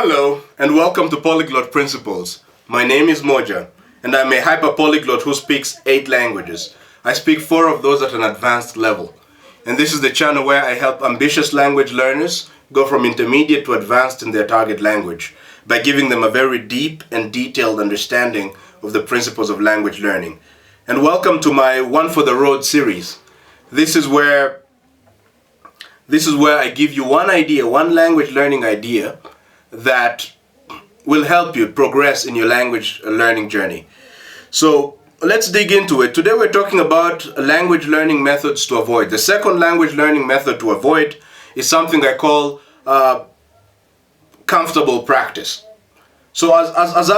Hello and welcome to Polyglot Principles. My name is Modja and I'm a hyper-polyglot who speaks 8 languages. I speak 4 of those at an advanced level. And this is the channel where I help ambitious language learners go from intermediate to advanced in their target language by giving them a very deep and detailed understanding of the principles of language learning. And welcome to my One for the Road series. This is where I give you one idea, one language learning idea that will help you progress in your language learning journey. So let's dig into it. Today we're talking about language learning methods to avoid. The second language learning method to avoid is something I call comfortable practice. So as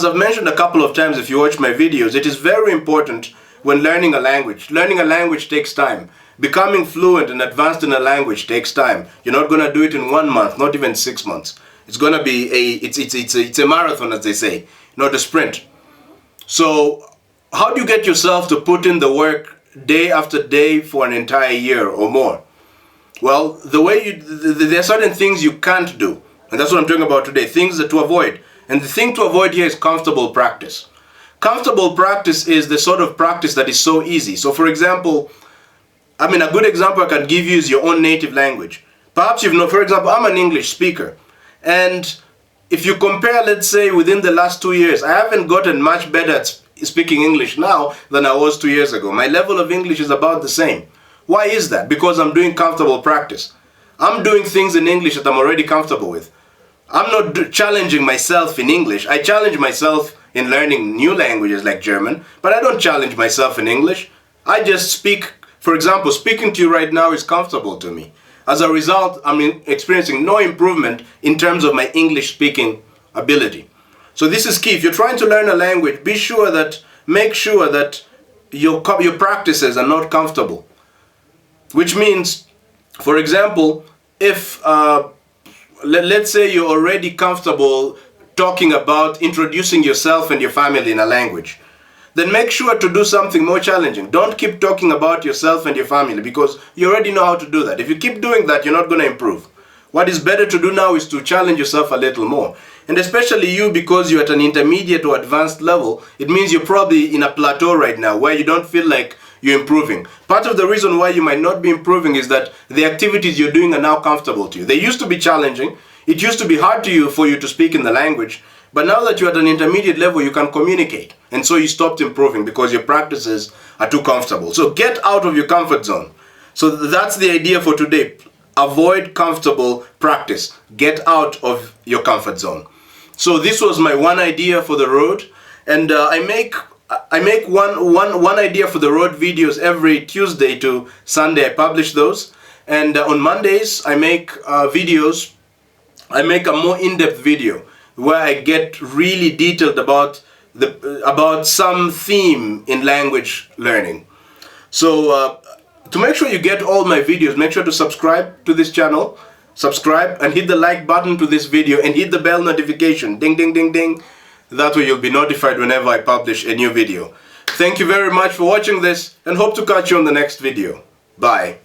I've mentioned a couple of times, if you watch my videos, it is very important when learning a language. Learning a language takes time. Becoming fluent and advanced in a language takes time. You're not going to do it in 1 month, not even 6 months. It's going to be it's a marathon, as they say, not a sprint. So how do you get yourself to put in the work day after day for an entire year or more? Well, there are certain things you can't do, and that's what I'm talking about today, things to avoid. And the thing to avoid here is comfortable practice. Comfortable practice is the sort of practice that is so easy. So for example, a good example I can give you is your own native language. Perhaps for example, I'm an English speaker. And if you compare, let's say, within the last 2 years, I haven't gotten much better at speaking English now than I was 2 years ago. My level of English is about the same. Why is that? Because I'm doing comfortable practice. I'm doing things in English that I'm already comfortable with. I'm not challenging myself in English. I challenge myself in learning new languages like German, but I don't challenge myself in English. I just speak. For example, speaking to you right now is comfortable to me. As a result, I'm experiencing no improvement in terms of my English speaking ability. So this is key. If you're trying to learn a language, make sure that your practices are not comfortable. Which means, for example, if let's say you're already comfortable talking about introducing yourself and your family in a language, then make sure to do something more challenging. Don't keep talking about yourself and your family because you already know how to do that. If you keep doing that, you're not going to improve. What is better to do now is to challenge yourself a little more. And especially you, because you're at an intermediate or advanced level, it means you're probably in a plateau right now where you don't feel like you're improving. Part of the reason why you might not be improving is that the activities you're doing are now comfortable to you. They used to be challenging. It used to be hard for you to speak in the language. But now that you're at an intermediate level, you can communicate. And so you stopped improving because your practices are too comfortable. So get out of your comfort zone. So that's the idea for today. Avoid comfortable practice. Get out of your comfort zone. So this was my one idea for the road. And I make one idea for the road videos every Tuesday to Sunday. I publish those. And on Mondays, I make videos. I make a more in-depth video where I get really detailed about some theme in language learning. So to make sure you get all my videos, make sure to subscribe to this channel, subscribe and hit the like button to this video and hit the bell notification, ding ding ding ding. That way you'll be notified whenever I publish a new video. Thank you very much for watching this and hope to catch you on the next video. Bye.